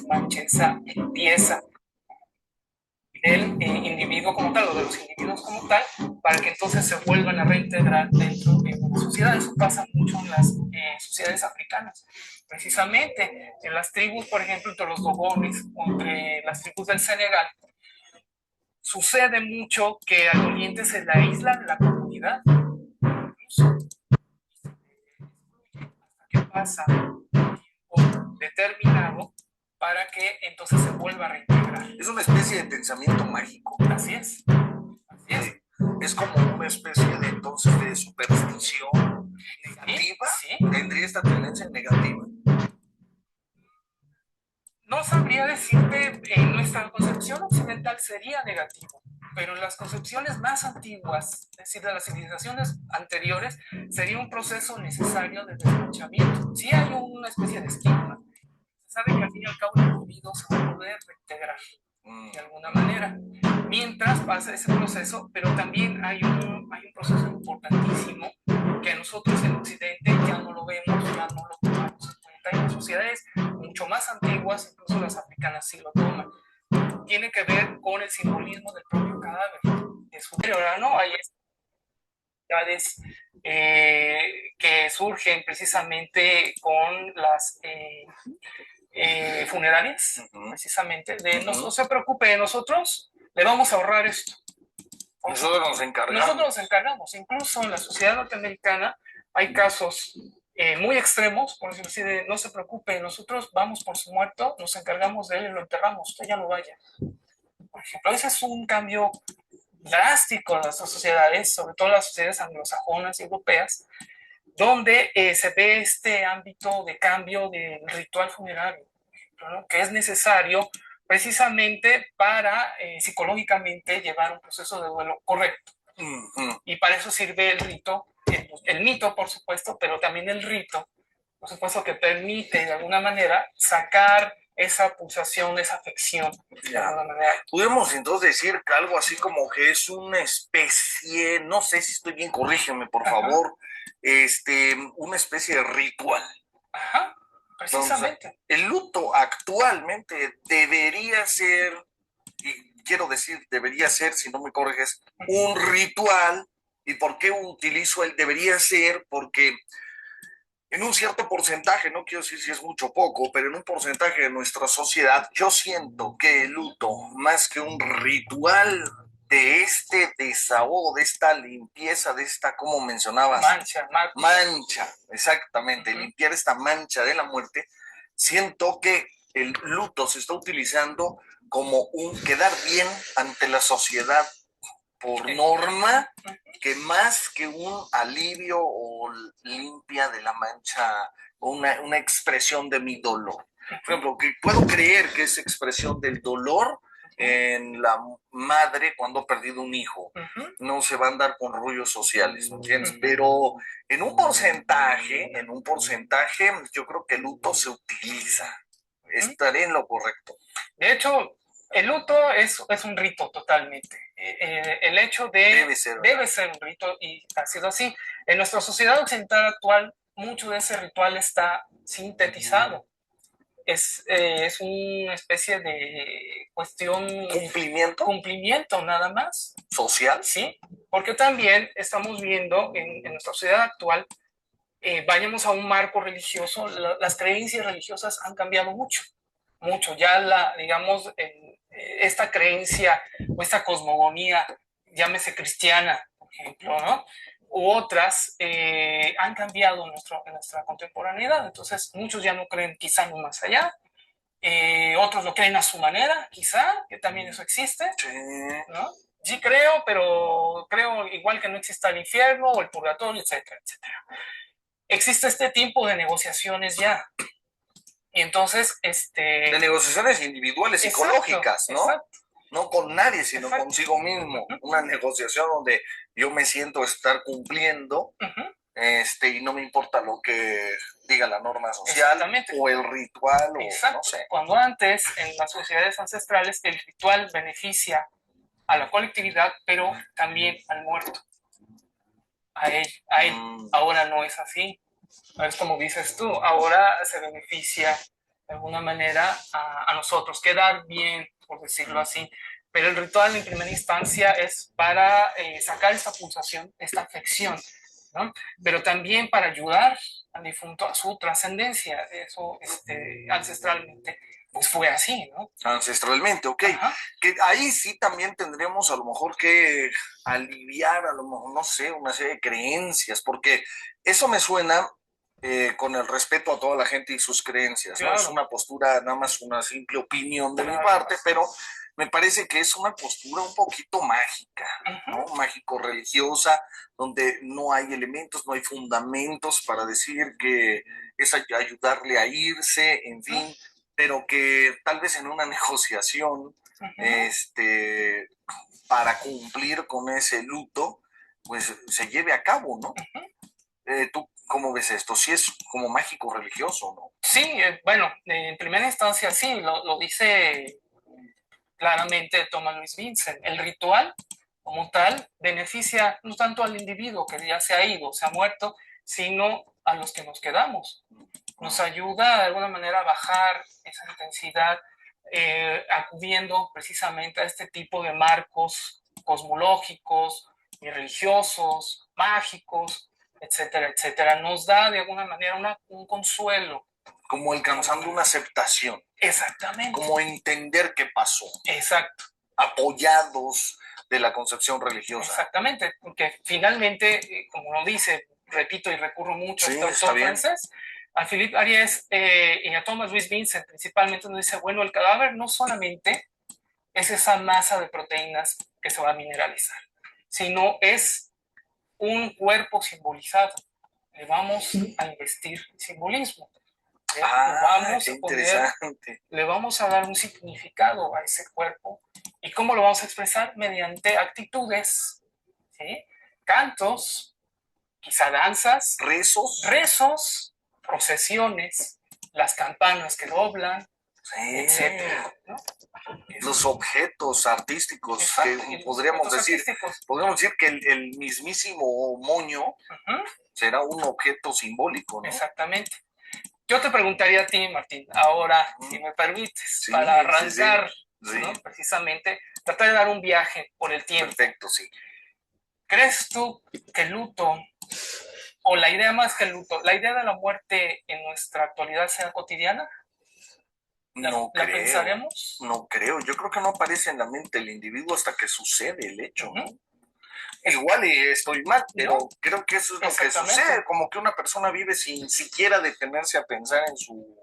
manche esa limpieza del individuo como tal o de los individuos como tal, para que entonces se vuelvan a reintegrar dentro de una sociedad. Eso pasa mucho en las sociedades africanas. Precisamente en las tribus, por ejemplo, entre los dogones o entre las tribus del Senegal, sucede mucho que al oriente se le aísla de la comunidad, incluso que pasa un determinado para que entonces se vuelva a reintegrar. Es una especie de pensamiento mágico. Así es. Así es. Es como una especie de entonces de superstición negativa. ¿Sí? Tendría esta tendencia negativa. No sabría decirte, en nuestra concepción occidental sería negativo, pero en las concepciones más antiguas, es decir, de las civilizaciones anteriores, sería un proceso necesario de desmanchamiento. Sí hay una especie de estigma. Se sabe que al fin y al cabo el individuo se va a poder reintegrar de alguna manera, mientras pasa ese proceso, pero también hay un proceso importantísimo que nosotros en Occidente ya no lo vemos, ya no lo tomamos en cuenta. En sociedades mucho más antiguas, incluso las africanas sí lo toman. Tiene que ver con el simbolismo del propio cadáver, de su deterioro, ¿no? Hay actividades que surgen precisamente con las funerarias, precisamente, de no se preocupe, nosotros le vamos a ahorrar esto. Nosotros nos encargamos. Nosotros nos encargamos. Incluso en la sociedad norteamericana hay casos muy extremos, por decirlo así, de no se preocupe, nosotros vamos por su muerto, nos encargamos de él y lo enterramos, usted ya no vaya. Por ejemplo, ese es un cambio drástico en nuestras sociedades, sobre todo las sociedades anglosajonas y europeas, donde se ve este ámbito de cambio del ritual funerario, ¿no? Que es necesario precisamente para psicológicamente llevar un proceso de duelo correcto. Y para eso sirve el rito, el mito, por supuesto, pero también el rito, por supuesto, que permite de alguna manera sacar esa pulsación, esa afección. De alguna manera. Podríamos entonces decir que algo así como que es una especie, no sé si estoy bien, corrígeme por favor, una especie de ritual. Ajá, precisamente. Entonces, el luto actualmente debería ser, y quiero decir debería ser, si no me corriges, un ritual. ¿Y por qué utilizo el debería ser? Porque en un cierto porcentaje, no quiero decir si es mucho o poco, pero en un porcentaje de nuestra sociedad, yo siento que el luto, más que un ritual de este desahogo, de esta limpieza, de esta, como mencionabas, mancha, exactamente, limpiar esta mancha de la muerte, siento que el luto se está utilizando como un quedar bien ante la sociedad por norma, que más que un alivio o limpia de la mancha, una expresión de mi dolor. Por ejemplo, que puedo creer que es expresión del dolor en la madre cuando ha perdido un hijo. No se va a andar con rollos sociales, ¿me entiendes? Pero en un porcentaje, yo creo que el luto se utiliza. Estaré en lo correcto. De hecho, el luto es un rito totalmente. El hecho de... Debe ser un rito y ha sido así. En nuestra sociedad occidental actual, mucho de ese ritual está sintetizado. Es una especie de cuestión... Cumplimiento nada más. ¿Social? Sí, porque también estamos viendo en nuestra sociedad actual, vayamos a un marco religioso, las creencias religiosas han cambiado mucho. Ya digamos, esta creencia o esta cosmogonía, llámese cristiana, por ejemplo, ¿no? U otras, han cambiado en nuestra contemporaneidad. Entonces, muchos ya no creen quizá no más allá, otros lo creen a su manera, quizá, que también eso existe, ¿no? Sí creo, pero creo igual que no exista el infierno o el purgatorio, etcétera, etcétera. Existe este tipo de negociaciones ya. Y entonces, de negociaciones individuales, psicológicas, ¿no? Exacto. No con nadie, sino consigo mismo. Una negociación donde yo me siento estar cumpliendo, y no me importa lo que diga la norma social o el ritual, o no sé. Cuando antes, en las sociedades ancestrales, el ritual beneficia a la colectividad, pero también al muerto. A él. Ahora no es así. Es como dices tú, ahora se beneficia de alguna manera, a nosotros, quedar bien, por decirlo así. Pero el ritual en primera instancia es para sacar esta pulsación, esta afección, ¿no? Pero también para ayudar al difunto a su trascendencia, eso ancestralmente pues fue así, ¿no? Ancestralmente, ok. Ajá. Que ahí sí también tendremos a lo mejor que aliviar, a lo mejor, no sé, una serie de creencias, porque eso me suena con el respeto a toda la gente y sus creencias, ¿no? Es Claro, una postura, nada más una simple opinión de mi claro. parte, pero me parece que es una postura un poquito mágica, ¿no? Ujú. Mágico-religiosa, donde no hay elementos, no hay fundamentos para decir que es ayudarle a irse, en fin, pero que tal vez en una negociación, Ujú. este, para cumplir con ese luto, pues se lleve a cabo, ¿no? ¿Tú cómo ves esto? Si es como mágico religioso, ¿no? Sí, bueno, en primera instancia sí, lo dice claramente Thomas Luis Vincent. El ritual, como tal, beneficia no tanto al individuo que ya se ha ido, se ha muerto, sino a los que nos quedamos. Nos ayuda de alguna manera a bajar esa intensidad, acudiendo precisamente a este tipo de marcos cosmológicos y religiosos, mágicos, etcétera, etcétera. Nos da de alguna manera un consuelo. Como alcanzando una aceptación. Exactamente. Como entender qué pasó. Exacto. Apoyados de la concepción religiosa. Exactamente, porque finalmente, como lo dice, repito y recurro mucho a Sí, este autor francés, a Philippe Ariès y a Thomas Louis Vincent principalmente, nos dice, bueno, el cadáver no solamente es esa masa de proteínas que se va a mineralizar, sino es un cuerpo simbolizado. Le vamos a investir simbolismo. qué Poner, interesante. le vamos a dar un significado a ese cuerpo. ¿Y cómo lo vamos a expresar? Mediante actitudes, ¿sí? Cantos, quizá danzas, rezos, procesiones, las campanas que doblan, Sí. etcétera, ¿no? Los objetos artísticos. Exacto, que podríamos decir que el mismísimo moño será un objeto simbólico, ¿no? Exactamente. Yo te preguntaría a ti, Martín, ahora, si me permites, sí, para arrancar, sí. ¿no? Precisamente, tratar de dar un viaje por el tiempo. Perfecto, sí. ¿Crees tú que el luto, o la idea más que el luto, la idea de la muerte en nuestra actualidad sea cotidiana? No ¿La creo. pensaremos? No creo. Yo creo que no aparece en la mente del individuo hasta que sucede el hecho, ¿no? Igual y estoy mal, pero ¿no? Creo que eso es lo que sucede, como que una persona vive sin siquiera detenerse a pensar en su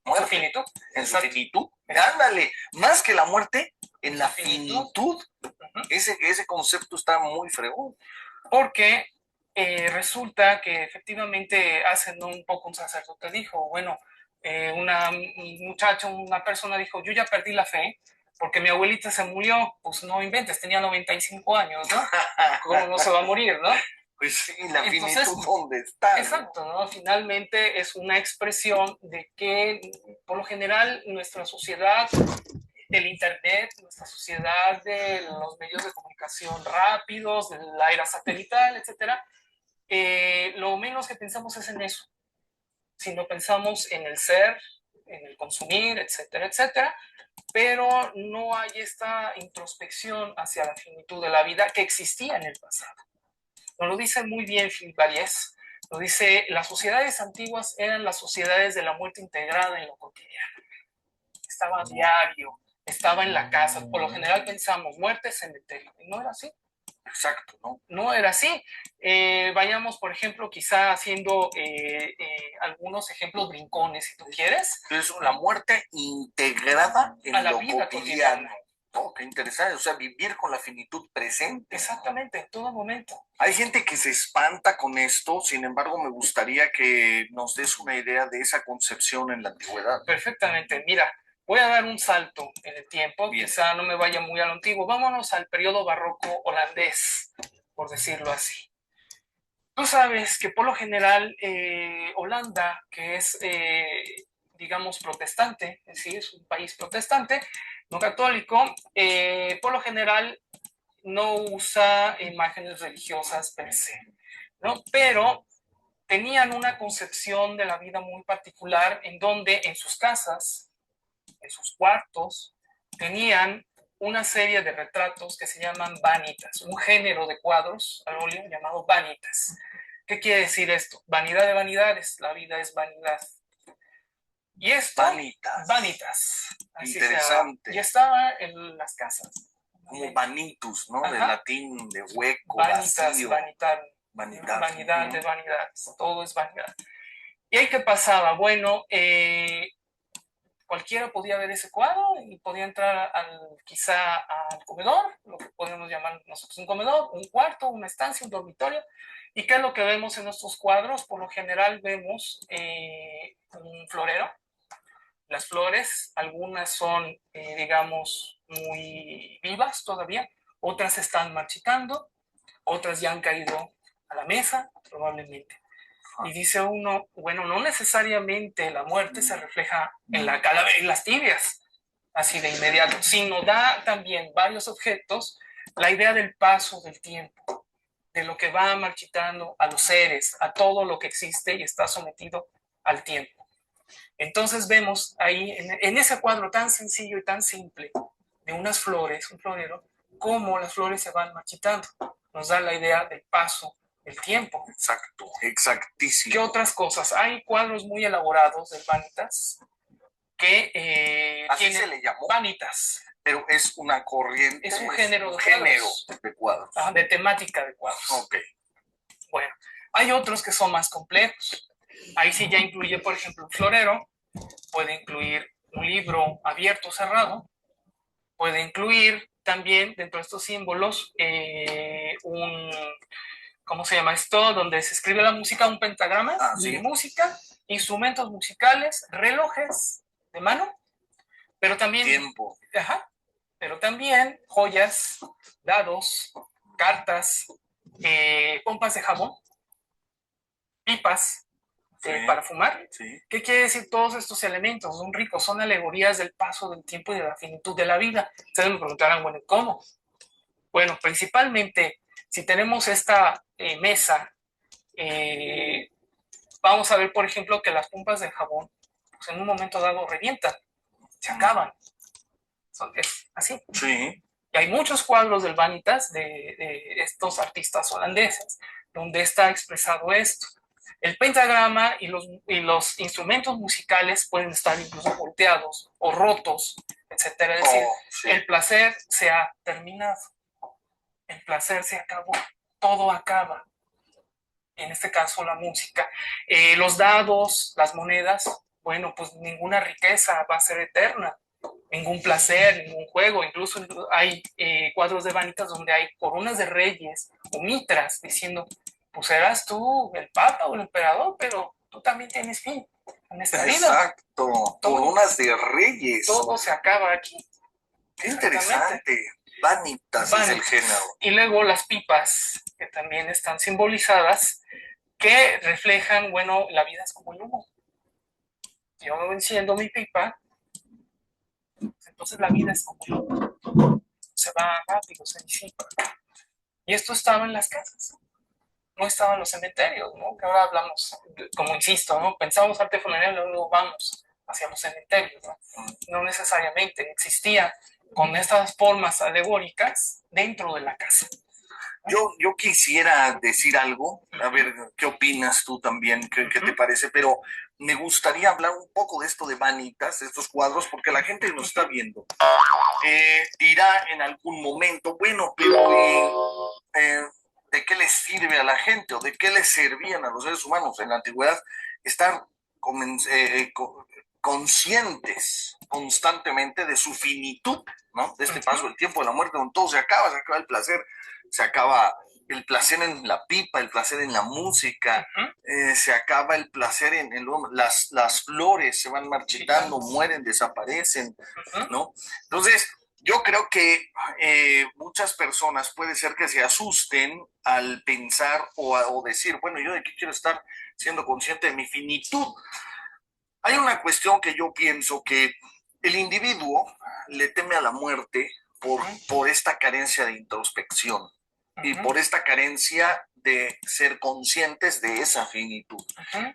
muerte, su finitud. En su finitud. Ándale, más que la muerte, en la finitud. Ese concepto está muy fregón. Porque resulta que efectivamente hace un poco un sacerdote dijo, bueno, un muchacho, una persona dijo, yo ya perdí la fe porque mi abuelita se murió, pues no inventes, tenía 95 años, ¿no? ¿Cómo no se va a morir, no? Pues sí, la finitud, ¿dónde está? Exacto, ¿no? Finalmente es una expresión de que, por lo general, nuestra sociedad del internet, nuestra sociedad de los medios de comunicación rápidos, de la era satelital, etcétera, lo menos que pensamos es en eso, sino pensamos en el ser, en el consumir, etcétera, etcétera, pero no hay esta introspección hacia la finitud de la vida que existía en el pasado. Nos lo dice muy bien Philippe Ariès, lo dice, las sociedades antiguas eran las sociedades de la muerte integrada en lo cotidiano. Estaba a diario, estaba en la casa. Por lo general pensamos muerte, cementerio. Y no era así. Exacto, ¿no? No era así. Vayamos, por ejemplo, quizá haciendo algunos ejemplos brincones, si tú quieres. Es la muerte integrada en la lo vida cotidiano. Oh, qué interesante, o sea, vivir con la finitud presente. Exactamente, en todo momento. Hay gente que se espanta con esto, sin embargo, me gustaría que nos des una idea de esa concepción en la antigüedad. Perfectamente, mira, voy a dar un salto en el tiempo, bien. Quizá no me vaya muy a lo antiguo, vámonos al periodo barroco holandés, por decirlo así. Tú sabes que por lo general Holanda, que es, digamos, protestante, es decir, es un país protestante, no católico, por lo general no usa imágenes religiosas per se, ¿no? Pero tenían una concepción de la vida muy particular en donde en sus casas, en sus cuartos, tenían una serie de retratos que se llaman vanitas, un género de cuadros al óleo llamado vanitas. ¿Qué quiere decir esto? Vanidad de vanidades, la vida es vanidad. Y esto, vanitas. Interesante. Y estaba en las casas. Como vanitus, ¿no? Ajá. De latín, de hueco, vanitas, vacío. Vanidad, vanidad de vanidades, todo es vanidad. ¿Y ahí qué pasaba? Bueno, cualquiera podía ver ese cuadro y podía entrar quizá al comedor, lo que podemos llamar nosotros un comedor, un cuarto, una estancia, un dormitorio. ¿Y qué es lo que vemos en nuestros cuadros? Por lo general vemos un florero. Las flores, algunas son, digamos, muy vivas todavía, otras están marchitando, otras ya han caído a la mesa, probablemente. Y dice uno, bueno, no necesariamente la muerte se refleja en la calavera, en las tibias, así de inmediato, sino da también varios objetos la idea del paso del tiempo, de lo que va marchitando a los seres, a todo lo que existe y está sometido al tiempo. Entonces vemos ahí, en ese cuadro tan sencillo y tan simple, de unas flores, un florero, cómo las flores se van marchitando. Nos da la idea del paso del tiempo. Exacto, exactísimo. ¿Qué otras cosas? Hay cuadros muy elaborados del Vanitas que así se le llamó. Vanitas. Pero es una corriente. Es un género de cuadros. De temática de cuadros. Ok. Bueno, hay otros que son más complejos. Ahí sí ya incluye, por ejemplo, un florero, puede incluir un libro abierto o cerrado, puede incluir también dentro de estos símbolos ¿cómo se llama esto? Donde se escribe la música, un pentagrama de música, instrumentos musicales, relojes de mano, pero también tiempo. Ajá, pero también joyas, dados, cartas, pompas de jabón, pipas para fumar. Sí. ¿Qué quiere decir todos estos elementos? Son ricos, son alegorías del paso del tiempo y de la finitud de la vida. Ustedes me preguntarán, bueno, ¿cómo? Bueno, principalmente, si tenemos esta mesa, vamos a ver, por ejemplo, que las pompas de jabón, pues en un momento dado revientan, se acaban. Es así. Sí. Y hay muchos cuadros del Vanitas de estos artistas holandeses donde está expresado esto. El pentagrama y los instrumentos musicales pueden estar incluso volteados o rotos, etcétera. Es decir, el placer se ha terminado. El placer se acabó. Todo acaba. En este caso, la música. Los dados, las monedas, bueno, pues ninguna riqueza va a ser eterna. Ningún placer, ningún juego. Incluso hay cuadros de Vanitas donde hay coronas de reyes o mitras diciendo, pues serás tú el papa o el emperador, pero tú también tienes fin en esta vida. Exacto, coronas de reyes. Todo se acaba aquí. Qué interesante. Vanitas es el género. Y luego las pipas, que también están simbolizadas, que reflejan, bueno, la vida es como el humo. Yo enciendo mi pipa, entonces la vida es como el humo. Se va rápido, se disipa. Y esto estaba en las casas. No estaba en los cementerios, ¿no? Que ahora hablamos, como insisto, ¿no? Pensamos arte funerario, luego vamos hacia los cementerios, ¿no? No necesariamente existía con estas formas alegóricas dentro de la casa. Yo quisiera decir algo, a ver qué opinas tú también, qué te parece, pero me gustaría hablar un poco de esto de Vanitas, de estos cuadros, porque la gente nos está viendo. Dirá en algún momento, bueno, pero ¿de qué les sirve a la gente o de qué les servían a los seres humanos en la antigüedad estar conscientes constantemente de su finitud, ¿no? De este paso del tiempo, de la muerte, donde todo se acaba el placer, se acaba el placer en la pipa, el placer en la música, se acaba el placer en las flores se van marchitando, mueren, desaparecen, ¿no? Entonces, yo creo que muchas personas puede ser que se asusten al pensar o decir, bueno, ¿yo de qué quiero estar siendo consciente de mi finitud? Hay una cuestión que yo pienso que el individuo le teme a la muerte por esta carencia de introspección. y por esta carencia de ser conscientes de esa finitud.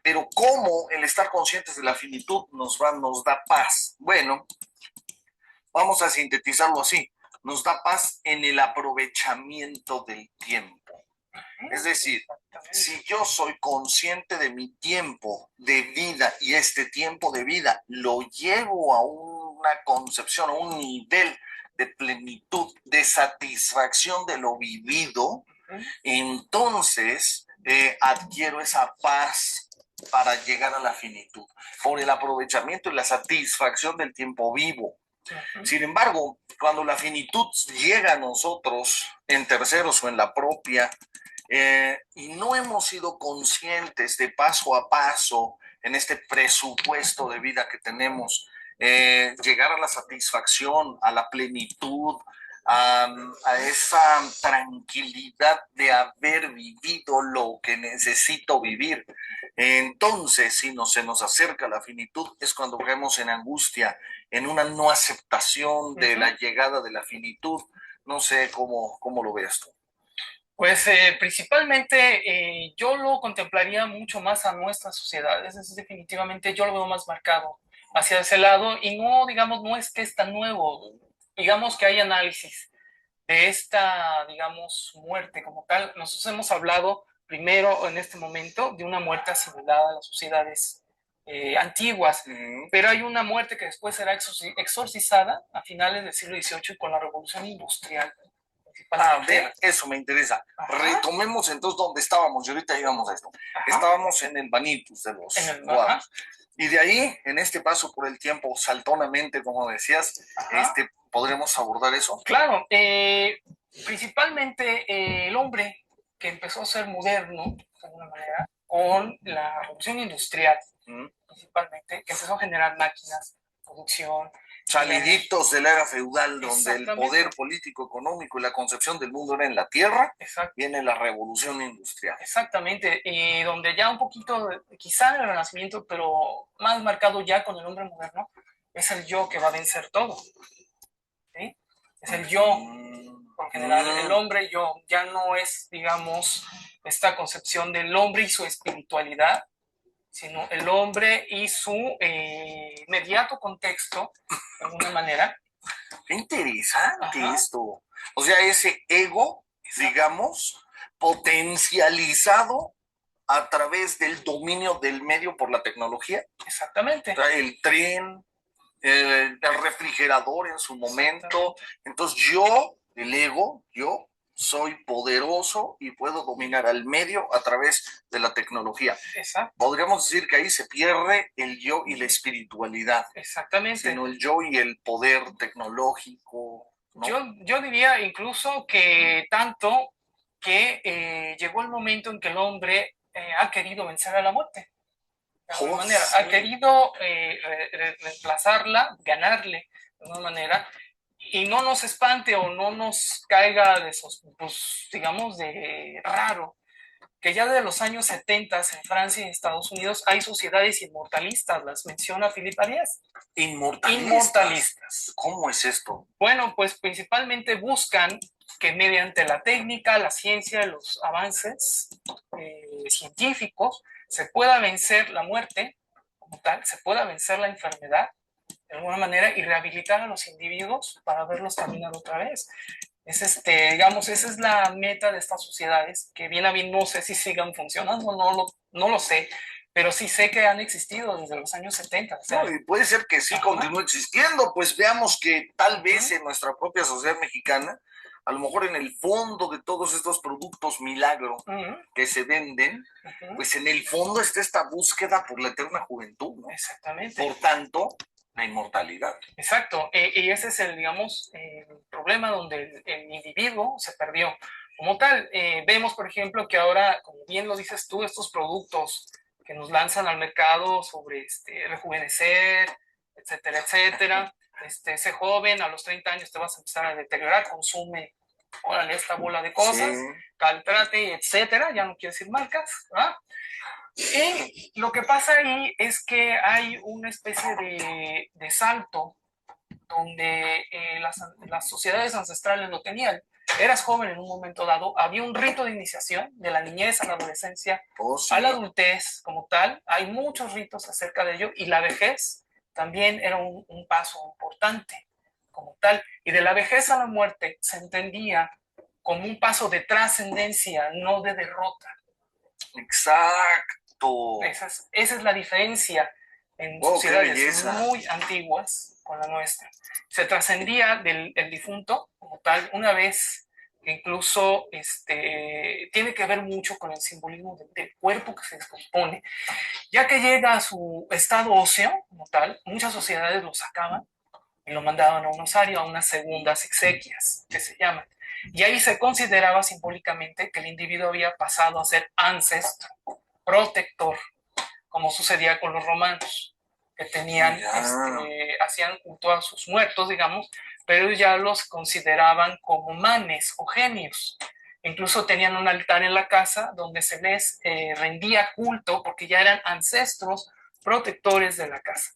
Pero ¿cómo el estar conscientes de la finitud nos da paz? Bueno, vamos a sintetizarlo así. Nos da paz en el aprovechamiento del tiempo. Es decir, si yo soy consciente de mi tiempo de vida y este tiempo de vida lo llevo a una concepción, a un nivel de plenitud, de satisfacción de lo vivido, entonces adquiero esa paz para llegar a la finitud, por el aprovechamiento y la satisfacción del tiempo vivo. Sin embargo, cuando la finitud llega a nosotros en terceros o en la propia, y no hemos sido conscientes de paso a paso en este presupuesto de vida que tenemos, llegar a la satisfacción, a la plenitud, a esa tranquilidad de haber vivido lo que necesito vivir. Entonces, si se nos acerca la finitud, es cuando caemos en angustia, en una no aceptación de la llegada de la finitud. No sé cómo lo ves tú. Pues principalmente yo lo contemplaría mucho más a nuestras sociedades, es definitivamente yo lo veo más marcado hacia ese lado y no, digamos, no es que es tan nuevo, digamos que hay análisis de esta, digamos, muerte como tal. Nosotros hemos hablado primero en este momento de una muerte asimilada a las sociedades antiguas, pero hay una muerte que después será exorcizada a finales del siglo XVIII con la Revolución Industrial. A ver, eso me interesa. Retomemos entonces dónde estábamos, y ahorita íbamos a esto. Estábamos en el Vanitas de los Guavos. Y de ahí, en este paso por el tiempo, saltonamente, como decías, ¿podremos abordar eso? Claro, principalmente el hombre que empezó a ser moderno, de alguna manera, con la revolución industrial, principalmente, que empezó a generar máquinas, producción. Saliditos de la era feudal, donde el poder político, económico y la concepción del mundo era en la tierra, viene la revolución industrial. Exactamente, y donde ya un poquito, quizá en el Renacimiento, pero más marcado ya con el hombre moderno, es el yo que va a vencer todo. ¿Sí? Es el yo, por general, el hombre yo, ya no es, digamos, esta concepción del hombre y su espiritualidad, sino el hombre y su inmediato contexto, de alguna manera. Qué interesante esto. O sea, ese ego, digamos, potencializado a través del dominio del medio por la tecnología. Exactamente. El tren, el refrigerador en su momento. Entonces yo, el ego, yo soy poderoso y puedo dominar al medio a través de la tecnología. Exacto. Podríamos decir que ahí se pierde el yo y la espiritualidad. Exactamente. Sino el yo y el poder tecnológico, ¿no? Yo diría incluso que tanto que llegó el momento en que el hombre ha querido vencer a la muerte. De alguna manera, ha querido reemplazarla, ganarle de alguna manera, y no nos espante o no nos caiga de esos, pues, digamos, de raro, que ya de los años 70 en Francia y en Estados Unidos hay sociedades inmortalistas, las menciona Philippe Ariès. Inmortalistas. ¿Cómo es esto? Bueno, pues principalmente buscan que mediante la técnica, la ciencia, los avances científicos, se pueda vencer la muerte como tal, se pueda vencer la enfermedad de alguna manera y rehabilitar a los individuos para verlos caminar otra vez. Es digamos, esa es la meta de estas sociedades, que bien a bien no sé si sigan funcionando, no lo sé, pero sí sé que han existido desde los años 70. O sea, no, y puede ser que sí continúe existiendo, pues veamos que tal vez en nuestra propia sociedad mexicana, a lo mejor en el fondo de todos estos productos milagro que se venden, pues en el fondo está esta búsqueda por la eterna juventud, ¿no? Exactamente. Por tanto, la inmortalidad. Exacto, y ese es el, digamos, el problema donde el individuo se perdió. Como tal, vemos, por ejemplo, que ahora, como bien lo dices tú, estos productos que nos lanzan al mercado sobre rejuvenecer, etcétera, etcétera. Ese joven a los 30 años te vas a empezar a deteriorar, consume, órale, esta bola de cosas, caltrate, etcétera, ya no quiero decir marcas, ¿verdad? Y lo que pasa ahí es que hay una especie de salto donde las sociedades ancestrales lo tenían. eras joven en un momento dado, había un rito de iniciación de la niñez a la adolescencia, Sí. a la adultez como tal. Hay muchos ritos acerca de ello, y la vejez también era un paso importante como tal. Y de la vejez a la muerte se entendía como un paso de trascendencia, no de derrota. Exacto. Esa es la diferencia en sociedades muy antiguas con la nuestra. Se trascendía del difunto como tal una vez que incluso tiene que ver mucho con el simbolismo del cuerpo que se descompone, ya que llega a su estado óseo como tal. Muchas sociedades lo sacaban y lo mandaban a un osario, a unas segundas exequias, que se llaman. Y ahí se consideraba simbólicamente que el individuo había pasado a ser ancestro, protector, como sucedía con los romanos, que tenían, hacían culto a sus muertos, digamos, pero ellos ya los consideraban como manes o genios. Incluso tenían un altar en la casa donde se les rendía culto, porque ya eran ancestros protectores de la casa.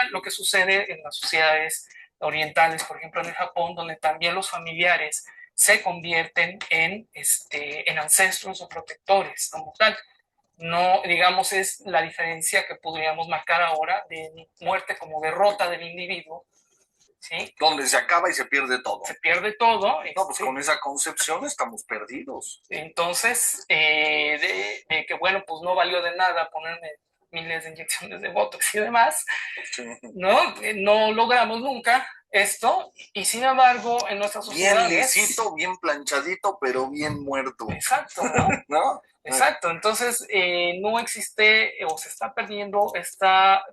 Lo que sucede en las sociedades orientales, por ejemplo en el Japón, donde también los familiares se convierten en ancestros o protectores como tal. No, digamos, es la diferencia que podríamos marcar ahora de muerte como derrota del individuo, ¿sí? Donde se acaba y se pierde todo. Se pierde todo. No, pues con esa concepción estamos perdidos. Entonces, de que bueno, pues no valió de nada ponerme miles de inyecciones de Botox y demás, sí. No logramos nunca esto, y sin embargo, en nuestras sociedades... Bien lisito, bien planchadito, pero bien muerto. Exacto, ¿no? ¿No? Exacto, entonces no existe o se está perdiendo este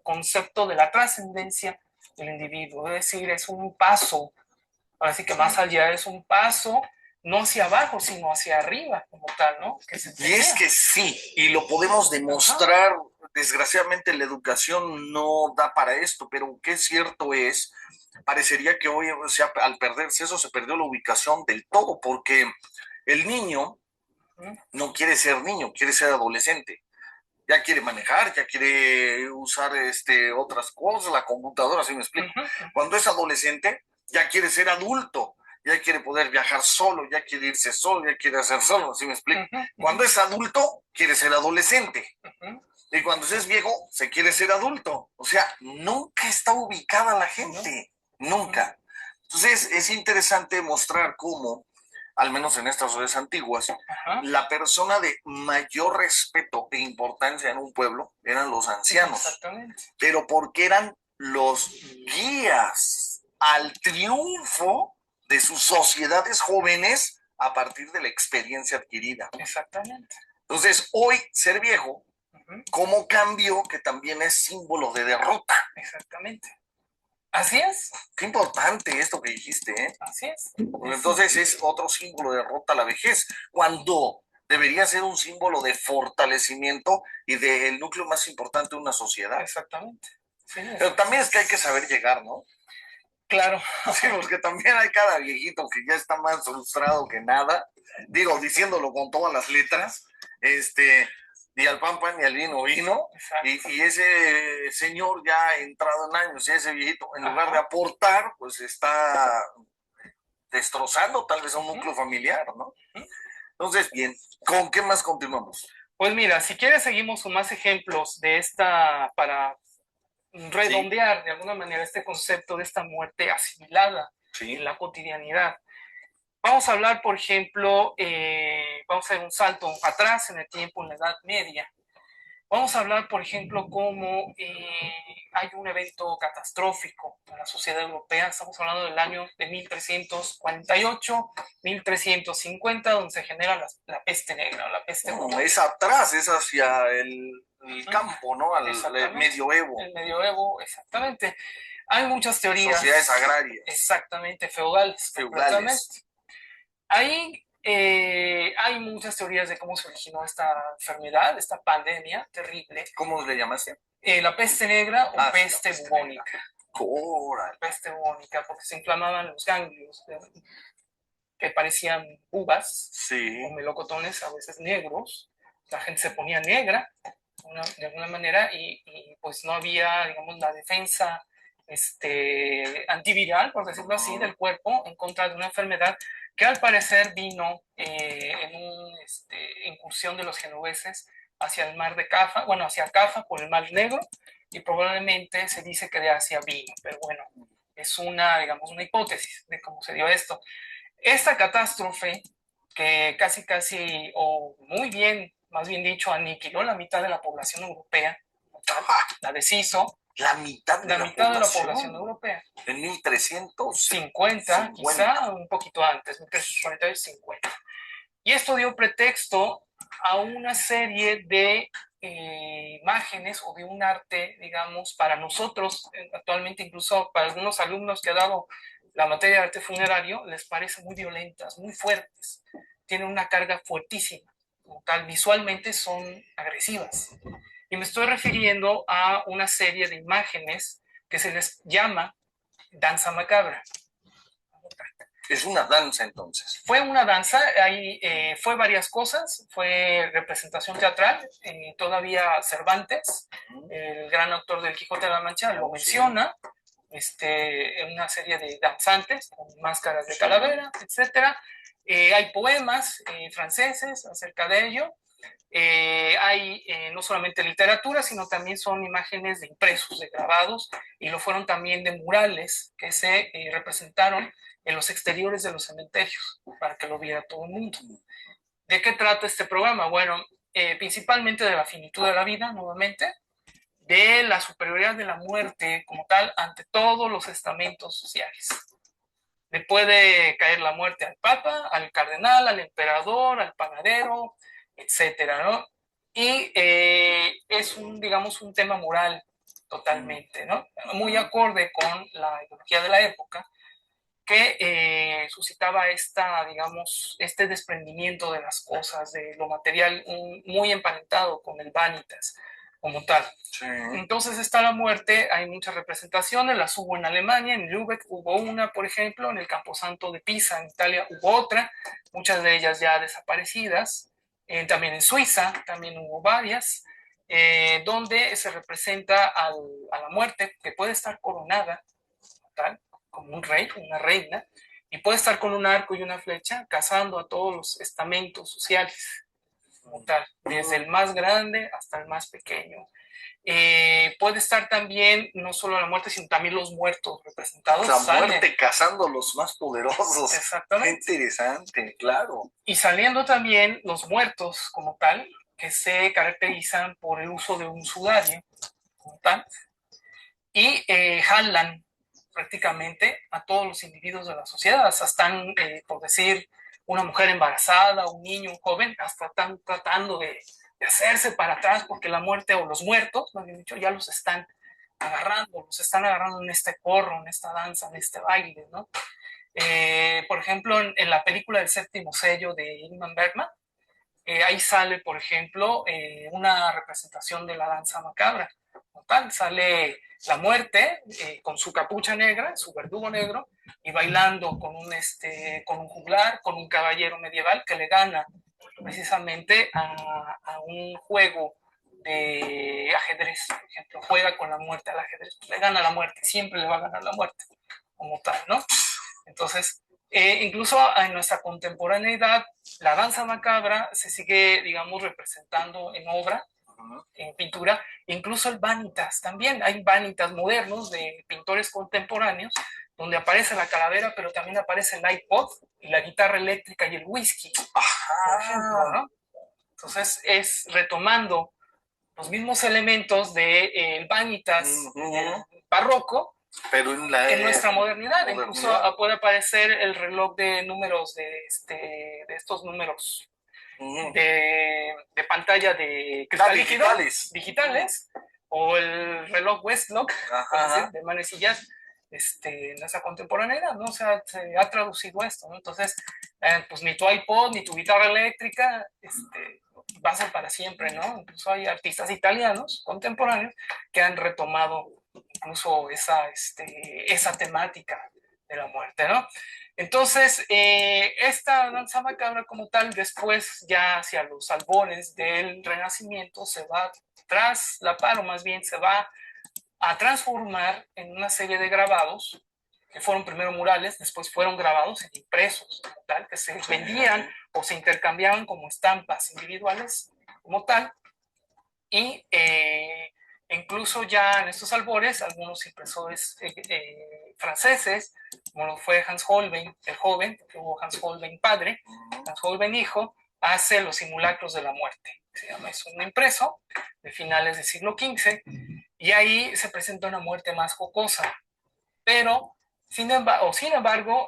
concepto de la trascendencia del individuo, es decir, es un paso, ahora sí que más allá es un paso, no hacia abajo, sino hacia arriba, como tal, ¿no? Y es que sí, y lo podemos demostrar. Ajá. Desgraciadamente la educación no da para esto, pero qué cierto es, parecería que hoy, o sea, al perderse eso, se perdió la ubicación del todo, porque el niño no quiere ser niño, quiere ser adolescente. Ya quiere manejar, ya quiere usar otras cosas, la computadora, ¿sí me explico? Cuando es adolescente, ya quiere ser adulto, ya quiere poder viajar solo, ya quiere irse solo, ya quiere hacer solo, ¿sí me explico? Cuando es adulto, quiere ser adolescente. Y cuando se es viejo, se quiere ser adulto. O sea, nunca está ubicada la gente, nunca. Entonces, es interesante mostrar cómo, al menos en estas sociedades antiguas, ajá, la persona de mayor respeto e importancia en un pueblo eran los ancianos. Exactamente. Pero porque eran los guías al triunfo de sus sociedades jóvenes a partir de la experiencia adquirida. Exactamente. Entonces, hoy ser viejo, ¿cómo cambió? Que también es símbolo de derrota. Exactamente. Así es. Qué importante esto que dijiste, ¿eh? Así es. Entonces es otro símbolo de derrota la vejez, cuando debería ser un símbolo de fortalecimiento y del núcleo más importante de una sociedad. Exactamente. Sí, pero también es que hay que saber llegar, ¿no? Claro. Sí, porque también hay cada viejito que ya está más frustrado que nada, digo, diciéndolo con todas las letras, ni al pan pan ni al vino vino, y ese señor ya entrado en años, y ese viejito, en lugar de aportar, pues está destrozando tal vez a un núcleo familiar, ¿no? Entonces, bien, ¿con qué más continuamos? Pues mira, si quieres seguimos con más ejemplos de esta, para redondear, sí, de alguna manera este concepto de esta muerte asimilada, sí, en la cotidianidad. Vamos a hablar, por ejemplo, vamos a hacer un salto atrás en el tiempo, en la Edad Media. Vamos a hablar, por ejemplo, cómo hay un evento catastrófico en la sociedad europea. Estamos hablando del año de 1348, 1350, donde se genera la peste negra, la peste bubónica. Es atrás, es hacia el campo, ¿no? Al medioevo. El medioevo, exactamente. Hay muchas teorías. Sociedades agrarias. Exactamente, feudales. Feudales. Ahí hay muchas teorías de cómo se originó esta enfermedad, esta pandemia terrible. ¿Cómo le llamaste? La peste negra o peste bubónica. Peste bubónica, porque se inflamaban los ganglios que parecían uvas, sí, o melocotones, a veces negros. La gente se ponía negra de alguna manera y pues no había, digamos, la defensa antiviral, por decirlo así, del cuerpo en contra de una enfermedad que al parecer vino en una incursión de los genoveses hacia el mar de Cafa, bueno, hacia Cafa por el mar Negro, y probablemente se dice que de Asia vino, pero bueno, es una, digamos, una hipótesis de cómo se dio esto. Esta catástrofe que casi, o muy bien, más bien dicho, aniquiló la mitad de la población europea, la deshizo, La mitad de la población europea. En 1350, quizá un poquito antes, 1340 y 50. Y esto dio pretexto a una serie de imágenes o de un arte, digamos, para nosotros, actualmente incluso para algunos alumnos que ha dado la materia de arte funerario, les parece muy violentas, muy fuertes, tienen una carga fuertísima, como tal, visualmente son agresivas. Y me estoy refiriendo a una serie de imágenes que se les llama danza macabra. Es una danza, entonces. Fue una danza, ahí fue varias cosas, fue representación teatral, todavía Cervantes, el gran autor del Quijote de la Mancha, lo menciona, una serie de danzantes con máscaras de calavera, etc. Hay poemas franceses acerca de ello. Hay no solamente literatura, sino también son imágenes de impresos, de grabados, y lo fueron también de murales que se representaron en los exteriores de los cementerios para que lo viera todo el mundo. ¿De qué trata este programa? Bueno, principalmente de la finitud de la vida, nuevamente, de la superioridad de la muerte como tal ante todos los estamentos sociales. Le puede caer la muerte al papa, al cardenal, al emperador, al panadero, etcétera, ¿no? Y es digamos, un tema moral totalmente, ¿no? Muy acorde con la ideología de la época, que suscitaba digamos, este desprendimiento de las cosas, de lo material, muy emparentado con el vanitas como tal. Sí. Entonces está la muerte, hay muchas representaciones, las hubo en Alemania, en Lübeck hubo una, por ejemplo, en el Camposanto de Pisa, en Italia hubo otra, muchas de ellas ya desaparecidas, también en Suiza también hubo varias, donde se representa a la muerte, que puede estar coronada, tal, como un rey, una reina, y puede estar con un arco y una flecha cazando a todos los estamentos sociales, como tal, desde el más grande hasta el más pequeño. Puede estar también no solo la muerte, sino también los muertos representados. La muerte cazando a los más poderosos. Exactamente. Qué interesante, claro. Y saliendo también los muertos como tal, que se caracterizan por el uso de un sudario como tal, y jalan prácticamente a todos los individuos de la sociedad, hasta están, por decir, una mujer embarazada, un niño, un joven, hasta están tratando de hacerse para atrás porque la muerte o los muertos, más bien dicho, ya los están agarrando en este corro, en esta danza, en este baile, ¿no? Por ejemplo, en la película del séptimo sello de Ingmar Bergman, ahí sale, por ejemplo, una representación de la danza macabra. Como tal, sale la muerte con su capucha negra, su verdugo negro, y bailando con un juglar, con un caballero medieval que le gana precisamente a un juego de ajedrez, por ejemplo, juega con la muerte al ajedrez, le gana la muerte, siempre le va a ganar la muerte, como tal, ¿no? Entonces, incluso en nuestra contemporaneidad, la danza macabra se sigue, digamos, representando en obra, en pintura, incluso el vanitas también. Hay vanitas modernos de pintores contemporáneos donde aparece la calavera, pero también aparece el iPod y la guitarra eléctrica y el whisky, por ejemplo, ¿no? Entonces es retomando los mismos elementos del vanitas barroco, pero en nuestra modernidad. Incluso puede aparecer el reloj de números de estos números de pantalla de cristal líquido, digitales, o el reloj Westlock de manecillas en nuestra contemporaneidad, ¿no? O sea, se ha traducido esto, ¿no? Entonces, pues ni tu iPod ni tu guitarra eléctrica va a ser para siempre, ¿no? Incluso hay artistas italianos contemporáneos que han retomado incluso esa temática de la muerte, ¿no? Entonces, esta danza macabra como tal, después ya hacia los albores del Renacimiento, se va traslapar, o más bien se va a transformar en una serie de grabados que fueron primero murales, después fueron grabados en impresos, como tal, que se vendían o se intercambiaban como estampas individuales, como tal, y incluso ya en estos albores, algunos impresores franceses, como lo fue Hans Holbein, el joven, porque hubo Hans Holbein padre, Hans Holbein hijo, hace los simulacros de la muerte. Se llama, es un impreso de finales del siglo XV, y ahí se presenta una muerte más jocosa, pero sin embargo,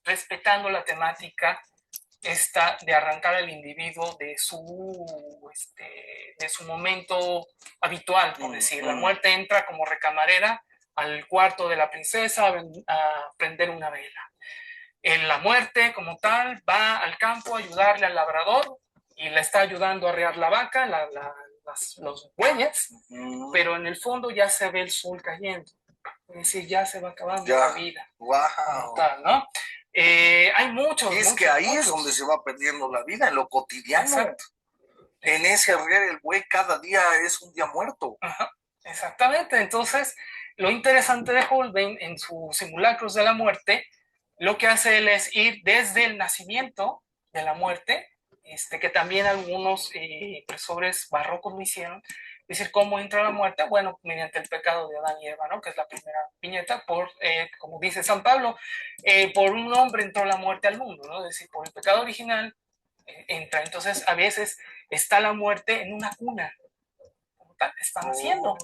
respetando la temática esta de arrancar al individuo de su momento habitual, por decir. La muerte entra como recamarera al cuarto de la princesa a prender una vela. La muerte como tal va al campo a ayudarle al labrador y le está ayudando a arrear la vaca, los bueyes, pero en el fondo ya se ve el sol cayendo. Es decir, ya se va acabando la vida. Wow. Tal, ¿no? Hay muchos. Y es que ahí es donde se va perdiendo la vida, en lo cotidiano. Exacto. En ese arrear el buey cada día es un día muerto. Ajá, exactamente. Entonces, lo interesante de Holbein en sus simulacros de la muerte, lo que hace él es ir desde el nacimiento de la muerte, que también algunos impresores barrocos lo hicieron, es decir, cómo entra la muerte, bueno, mediante el pecado de Adán y Eva, ¿no? Que es la primera viñeta, como dice San Pablo, por un hombre entró la muerte al mundo, ¿no? Es decir, por el pecado original entra. Entonces, a veces está la muerte en una cuna, como tal, está naciendo.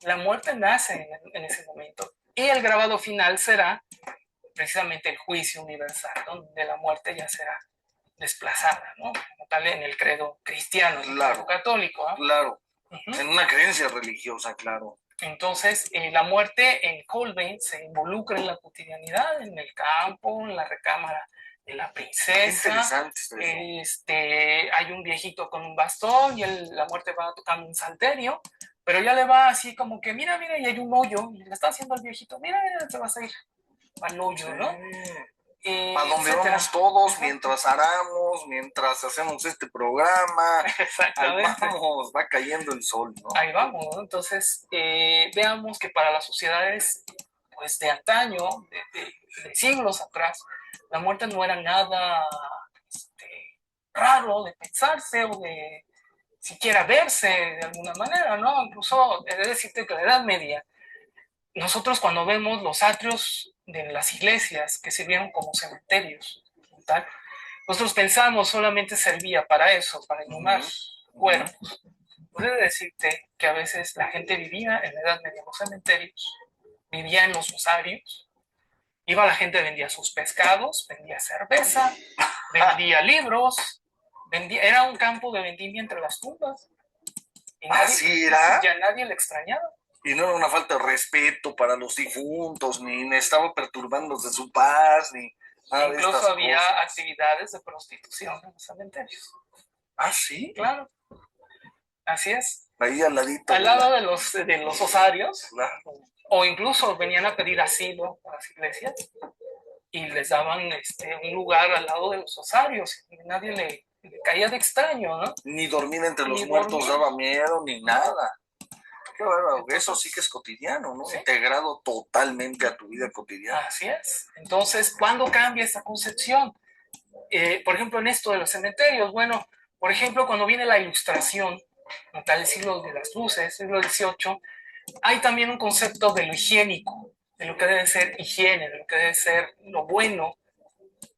La muerte nace en ese momento. Y el grabado final será precisamente el juicio universal, donde la muerte ya será desplazada, ¿no? Como tal en el credo cristiano, en el credo católico, ¿no? Claro. En una creencia religiosa, claro. Entonces, la muerte en Holbein se involucra en la cotidianidad, en el campo, en la recámara de la princesa. Interesante. Hay un viejito con un bastón y la muerte va tocando un salterio, pero ya le va así como que, mira, y hay un hoyo, y le está haciendo al viejito, mira, se va a salir al hoyo, ¿no? A donde vamos todos, mientras aramos, mientras hacemos este programa, ahí vamos, va cayendo el sol, ¿no? Ahí vamos, ¿no? Entonces, veamos que para las sociedades, pues, de antaño, de siglos atrás, la muerte no era nada raro de pensarse o de siquiera verse de alguna manera, ¿no? Incluso, he de decirte que en la Edad Media, nosotros cuando vemos los atrios de las iglesias que sirvieron como cementerios, ¿tal? Nosotros pensamos solamente servía para eso, para inhumar cuerpos. Puedo decirte que a veces la gente vivía en la Edad Media en los cementerios, vivía en los osarios, iba la gente, vendía sus pescados, vendía cerveza, vendía libros, era un campo de vendimia entre las tumbas. Y ¿así era? Ya nadie le extrañaba. Y no era una falta de respeto para los difuntos, ni estaba perturbándose su paz, ni nada. Incluso había actividades de prostitución en los cementerios. ¿Ah, sí? Claro. Así es. Ahí al ladito. Al lado de los osarios. Claro. O incluso venían a pedir asilo a las iglesias y les daban un lugar al lado de los osarios. Y nadie le caía de extraño, ¿no? Ni dormir entre los muertos daba miedo, ni nada. Qué bárbaro. Entonces, eso sí que es cotidiano, ¿no? ¿Sí? Integrado totalmente a tu vida cotidiana. Así es. Entonces, ¿cuándo cambia esta concepción? Por ejemplo, en esto de los cementerios, bueno, por ejemplo, cuando viene la Ilustración, tal el siglo de las luces, siglo XVIII, hay también un concepto de lo higiénico, de lo que debe ser higiene, de lo que debe ser lo bueno,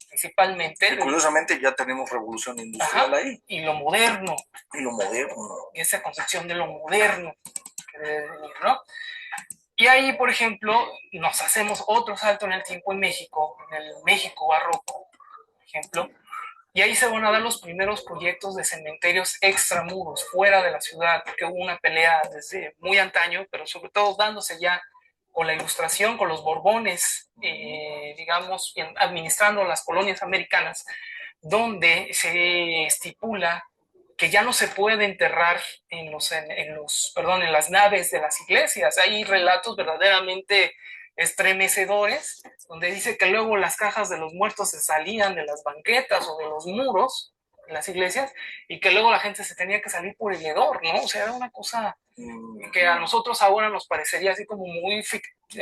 principalmente. Y curiosamente ya tenemos revolución industrial ahí. Y lo moderno. Y lo moderno. Y esa concepción de lo moderno que debe venir, ¿no? Y ahí, por ejemplo, nos hacemos otro salto en el tiempo en México, en el México barroco, por ejemplo, y ahí se van a dar los primeros proyectos de cementerios extramuros, fuera de la ciudad, porque hubo una pelea desde muy antaño, pero sobre todo dándose ya con la Ilustración, con los Borbones, digamos, administrando las colonias americanas, donde se estipula que ya no se puede enterrar en las naves de las iglesias. Hay relatos verdaderamente estremecedores, donde dice que luego las cajas de los muertos se salían de las banquetas o de los muros en las iglesias, y que luego la gente se tenía que salir por el hedor, ¿no? O sea, era una cosa que a nosotros ahora nos parecería así como muy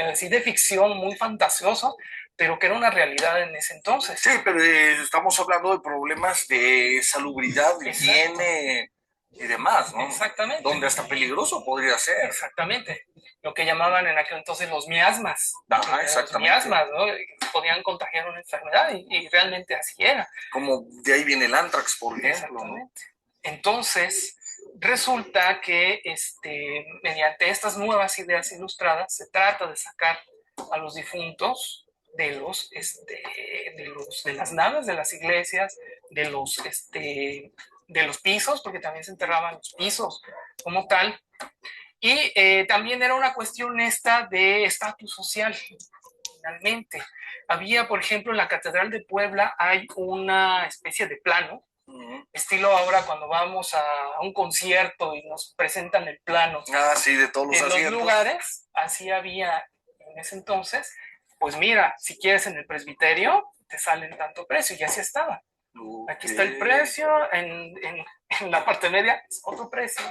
así de ficción, muy fantasioso, pero que era una realidad en ese entonces. Sí, pero estamos hablando de problemas de salubridad, higiene y demás, ¿no? Exactamente. Donde hasta peligroso podría ser. Exactamente. Lo que llamaban en aquel entonces los miasmas. Ajá, exactamente. Los miasmas, ¿no? Podían contagiar una enfermedad y realmente así era. Como de ahí viene el anthrax, por ejemplo. Exactamente. Entonces, resulta que mediante estas nuevas ideas ilustradas se trata de sacar a los difuntos de las naves de las iglesias, de los pisos, porque también se enterraban los pisos como tal. Y también era una cuestión esta de estatus social, finalmente. Había, por ejemplo, en la Catedral de Puebla hay una especie de plano, estilo ahora cuando vamos a un concierto y nos presentan el plano sí, de todos los lugares, así había en ese entonces. Pues mira, si quieres en el presbiterio, te salen tanto precio, y así estaba. Aquí está el precio, en la parte media es otro precio,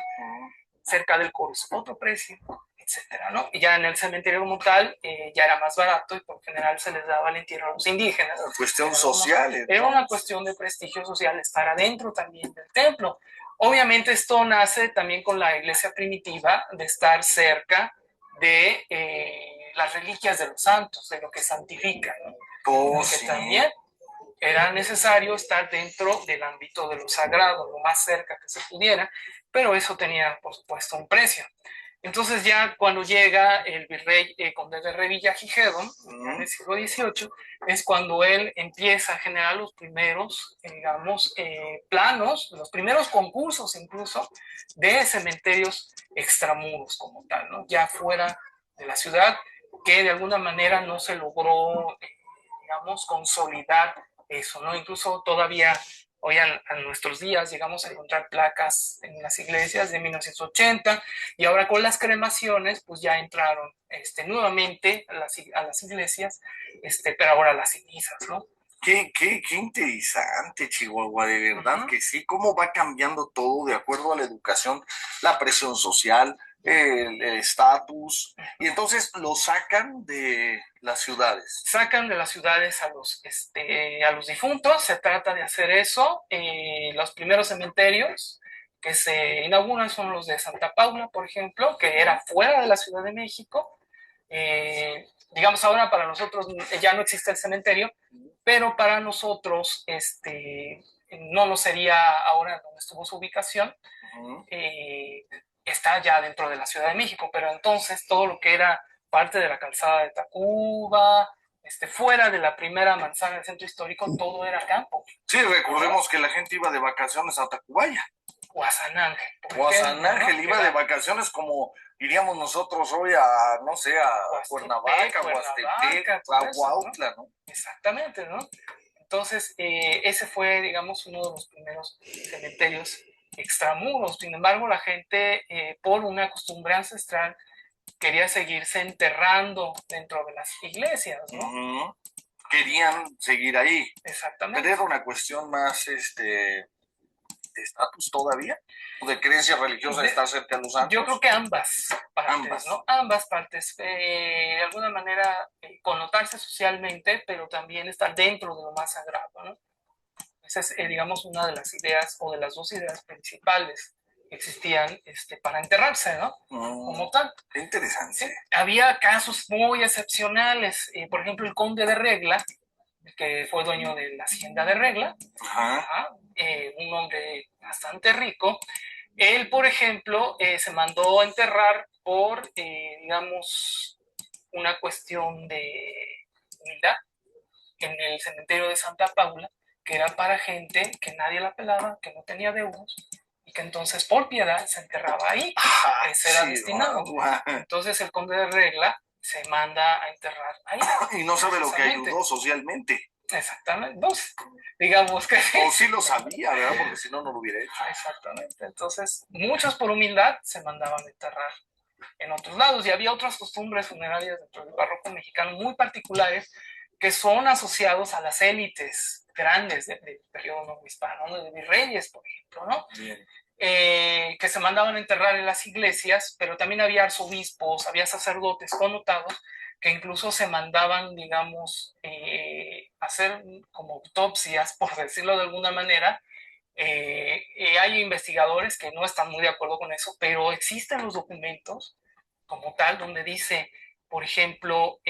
cerca del coro es otro precio, etcétera, ¿no? Y ya en el cementerio como tal, ya era más barato y por general se les daba el entierro a los indígenas. Una cuestión social. Era una cuestión de prestigio social estar adentro también del templo. Obviamente esto nace también con la iglesia primitiva, de estar cerca de las reliquias de los santos, de lo que santifica, ¿no? Porque sí. también era necesario estar dentro del ámbito de lo sagrado, lo más cerca que se pudiera, pero eso tenía, por supuesto, un precio. Entonces ya cuando llega el virrey conde de Revillagigedo, en el siglo XVIII, es cuando él empieza a generar los primeros, digamos, planos, los primeros concursos incluso de cementerios extramuros como tal, ¿no? Ya fuera de la ciudad, que de alguna manera no se logró, digamos, consolidar eso, ¿no? Incluso todavía hoy a nuestros días llegamos a encontrar placas en las iglesias de 1980 y ahora con las cremaciones pues ya entraron nuevamente a las iglesias, pero ahora las cenizas, ¿no? Qué interesante, Chihuahua, de verdad que sí, cómo va cambiando todo de acuerdo a la educación, la presión social, el estatus, y entonces lo sacan de las ciudades. Sacan de las ciudades a los difuntos, se trata de hacer eso. Los primeros cementerios que se inauguran son los de Santa Paula, por ejemplo, que era fuera de la Ciudad de México. Digamos, ahora para nosotros ya no existe el cementerio, pero para nosotros no lo sería ahora donde estuvo su ubicación. Está ya dentro de la Ciudad de México, pero entonces todo lo que era parte de la calzada de Tacuba, fuera de la primera manzana del centro histórico, todo era campo. Sí, recordemos que la gente iba de vacaciones a Tacubaya. O a San Ángel. O a San Ángel, iba de vacaciones como iríamos nosotros hoy a, no sé, a Cuernavaca, Huastepec, a Huautla, ¿no? Exactamente, ¿no? Entonces, ese fue, digamos, uno de los primeros cementerios extramuros. Sin embargo, la gente, por una costumbre ancestral, quería seguirse enterrando dentro de las iglesias, ¿no? Querían seguir ahí. Exactamente. Pero era una cuestión más, de estatus todavía, o de creencia religiosa de estar cerca de los santos. Yo creo que ambas partes, ¿no? Ambas partes, de alguna manera connotarse socialmente, pero también estar dentro de lo más sagrado, ¿no? Esa es, digamos, una de las ideas o de las dos ideas principales que existían para enterrarse, ¿no? Como tal. Qué interesante. Sí, había casos muy excepcionales, por ejemplo, el conde de Regla, que fue dueño de la hacienda de Regla, un hombre bastante rico. Él, por ejemplo, se mandó a enterrar por, digamos, una cuestión de humildad en el cementerio de Santa Paula, que era para gente que nadie la pelaba, que no tenía deudos, y que entonces por piedad se enterraba ahí. Ese era destinado. Entonces el conde de Regla se manda a enterrar ahí. Y no sabe lo que ayudó socialmente. Exactamente, pues, digamos que sí. O sí lo sabía, ¿verdad? Porque si no, no lo hubiera hecho. Exactamente, entonces muchos por humildad se mandaban a enterrar en otros lados y había otras costumbres funerarias dentro del barroco mexicano muy particulares que son asociados a las élites grandes del periodo novohispano, ¿no? De virreyes, por ejemplo, ¿no? Que se mandaban a enterrar en las iglesias, pero también había arzobispos, había sacerdotes connotados que incluso se mandaban, digamos, hacer como autopsias, por decirlo de alguna manera. Hay investigadores que no están muy de acuerdo con eso, pero existen los documentos como tal, donde dice, por ejemplo,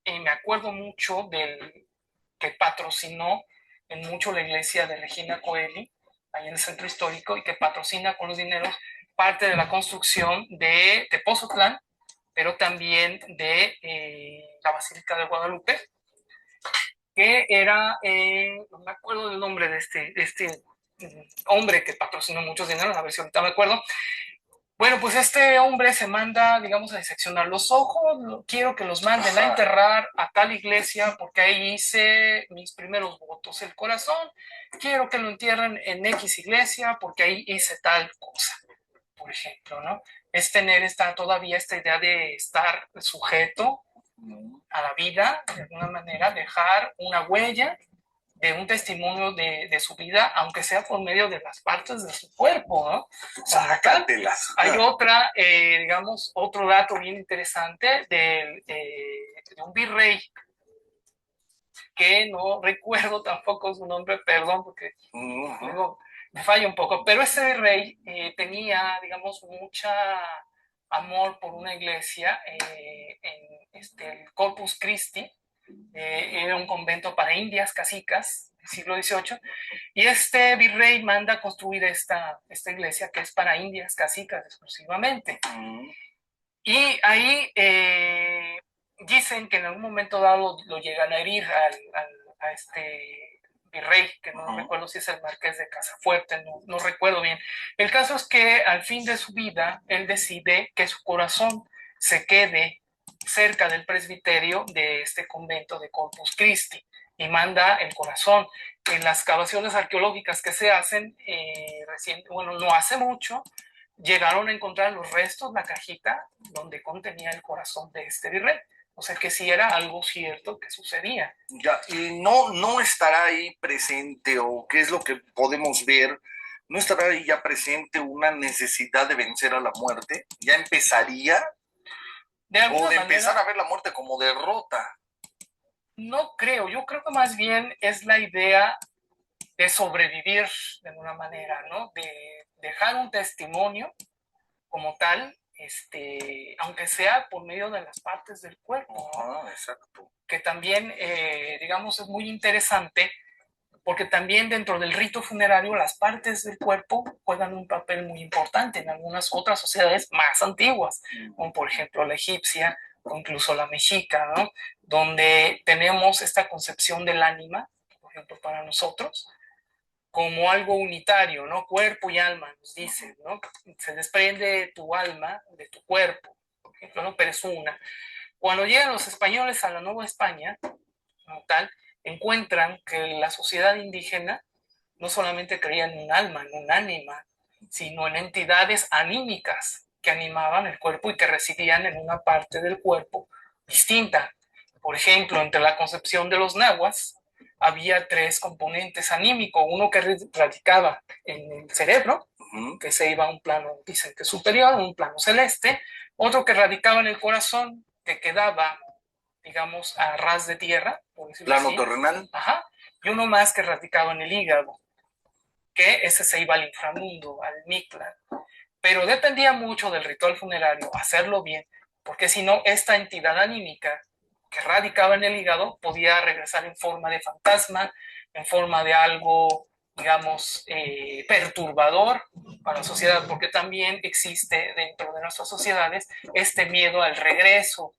me acuerdo mucho del que patrocinó en mucho la iglesia de Regina Coeli, ahí en el centro histórico, y que patrocina con los dineros parte de la construcción de Tepoztlán, pero también de la Basílica de Guadalupe, que era, no me acuerdo del nombre de este hombre que patrocinó muchos dineros, a ver si ahorita me acuerdo. Bueno, pues este hombre se manda, digamos, a diseccionar los ojos, quiero que los manden a enterrar a tal iglesia porque ahí hice mis primeros votos. El corazón, quiero que lo entierren en X iglesia porque ahí hice tal cosa, por ejemplo, ¿no? Es tener todavía esta idea de estar sujeto a la vida, de alguna manera, dejar una huella de un testimonio de su vida, aunque sea por medio de las partes de su cuerpo, ¿no? Sácatelas. Hay otra, digamos, otro dato bien interesante de un virrey que no recuerdo tampoco su nombre, perdón, porque luego me falla un poco, pero ese virrey tenía, digamos, mucha amor por una iglesia en el Corpus Christi, era un convento para indias casicas del siglo XVIII, y este virrey manda a construir esta iglesia que es para indias casicas exclusivamente. Y ahí dicen que en algún momento dado lo llegan a herir a este virrey, que no recuerdo si es el marqués de Casafuerte, no recuerdo bien. El caso es que al fin de su vida, él decide que su corazón se quede cerca del presbiterio de este convento de Corpus Christi y manda el corazón. En las excavaciones arqueológicas que se hacen, no hace mucho, llegaron a encontrar los restos, la cajita donde contenía el corazón de este virrey. O sea que sí era algo cierto que sucedía. Ya, y no estará ahí presente, o qué es lo que podemos ver, no estará ahí ya presente una necesidad de vencer a la muerte, ya empezaría, o de empezar a ver la muerte como derrota. No creo, yo creo que más bien es la idea de sobrevivir de alguna manera, ¿no? De dejar un testimonio como tal, aunque sea por medio de las partes del cuerpo, ¿no? Exacto. Que también, digamos, es muy interesante porque también dentro del rito funerario las partes del cuerpo juegan un papel muy importante en algunas otras sociedades más antiguas, como por ejemplo la egipcia o incluso la mexica, ¿no? Donde tenemos esta concepción del ánima, por ejemplo, para nosotros, como algo unitario, ¿no? Cuerpo y alma, nos dicen, ¿no? Se desprende tu alma de tu cuerpo, por ejemplo, ¿no? Pero es una. Cuando llegan los españoles a la Nueva España, como tal, encuentran que la sociedad indígena no solamente creía en un alma, en un ánima, sino en entidades anímicas que animaban el cuerpo y que residían en una parte del cuerpo distinta. Por ejemplo, entre la concepción de los nahuas, había tres componentes anímicos, uno que radicaba en el cerebro, que se iba a un plano, dicen que superior, un plano celeste, otro que radicaba en el corazón, que quedaba, digamos, a ras de tierra, por decirlo plano así. terrenal. Ajá, y uno más que radicaba en el hígado, que ese se iba al inframundo, al Mictlán. Pero dependía mucho del ritual funerario, hacerlo bien, porque si no, esta entidad anímica que radicaba en el hígado podía regresar en forma de fantasma, en forma de algo, digamos, perturbador para la sociedad, porque también existe dentro de nuestras sociedades este miedo al regreso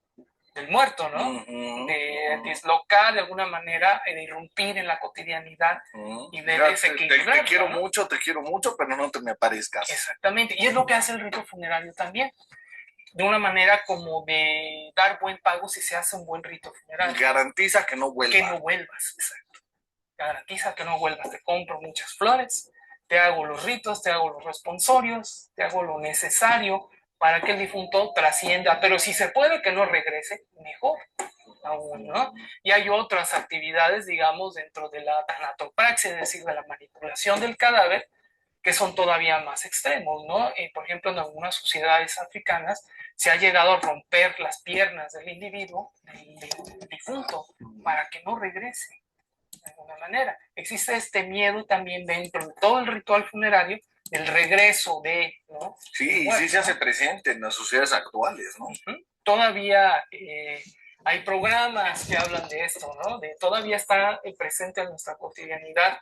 del muerto, ¿no? De dislocar de alguna manera, de irrumpir en la cotidianidad y de desequilibrar. Te quiero mucho, pero no te me aparezcas. Exactamente, y es lo que hace el rito funerario también, de una manera como de dar buen pago si se hace un buen rito funerario. Garantiza que no vuelvas. Que no vuelvas, exacto. Garantiza que no vuelvas, te compro muchas flores, te hago los ritos, te hago los responsorios, te hago lo necesario para que el difunto trascienda, pero si se puede que no regrese, mejor. aún, ¿no? Y hay otras actividades, digamos, dentro de la tanatopraxia, es decir, de la manipulación del cadáver, que son todavía más extremos, ¿no? Por ejemplo, en algunas sociedades africanas se ha llegado a romper las piernas del individuo, del difunto, para que no regrese de alguna manera. Existe este miedo también dentro de todo el ritual funerario del regreso de, ¿no? Sí, Muerto, sí se hace ¿no? presente en las sociedades actuales, ¿no? Todavía hay programas que hablan de esto, ¿no? Todavía está presente en nuestra cotidianidad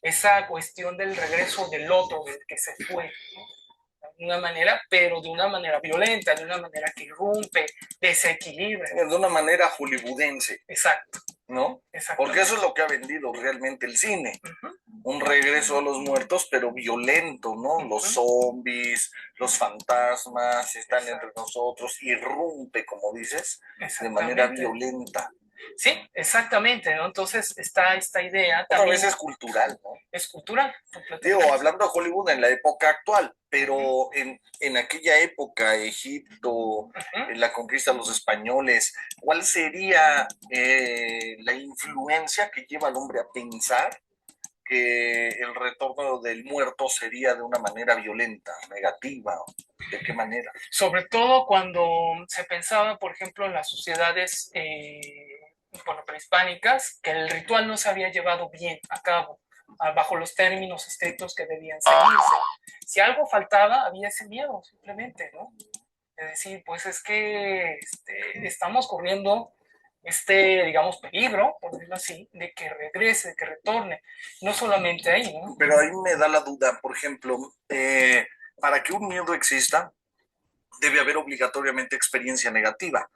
esa cuestión del regreso del otro, del que se fue, ¿no? De una manera, pero de una manera violenta, de una manera que irrumpe, desequilibra. De una manera hollywoodense. Exacto. ¿No? Porque eso es lo que ha vendido realmente el cine. Un regreso a los muertos, pero violento, ¿no? Los zombies, los fantasmas están entre nosotros, irrumpe, como dices, de manera violenta. Sí, exactamente, ¿no? Entonces está esta idea también. Otra vez es cultural, ¿no? Es cultural. Digo, hablando de Hollywood en la época actual, pero en aquella época, Egipto, en la conquista de los españoles, ¿cuál sería la influencia que lleva al hombre a pensar que el retorno del muerto sería de una manera violenta, negativa? ¿De qué manera? Sobre todo cuando se pensaba, por ejemplo, en las sociedades prehispánicas, que el ritual no se había llevado bien a cabo, bajo los términos estrictos que debían seguirse. Si algo faltaba, había ese miedo, simplemente, ¿no? Es decir, pues es que estamos corriendo digamos, peligro, por decirlo así, de que regrese, de que retorne. No solamente ahí, ¿no? Pero ahí me da la duda, por ejemplo, para que un miedo exista, debe haber obligatoriamente experiencia negativa.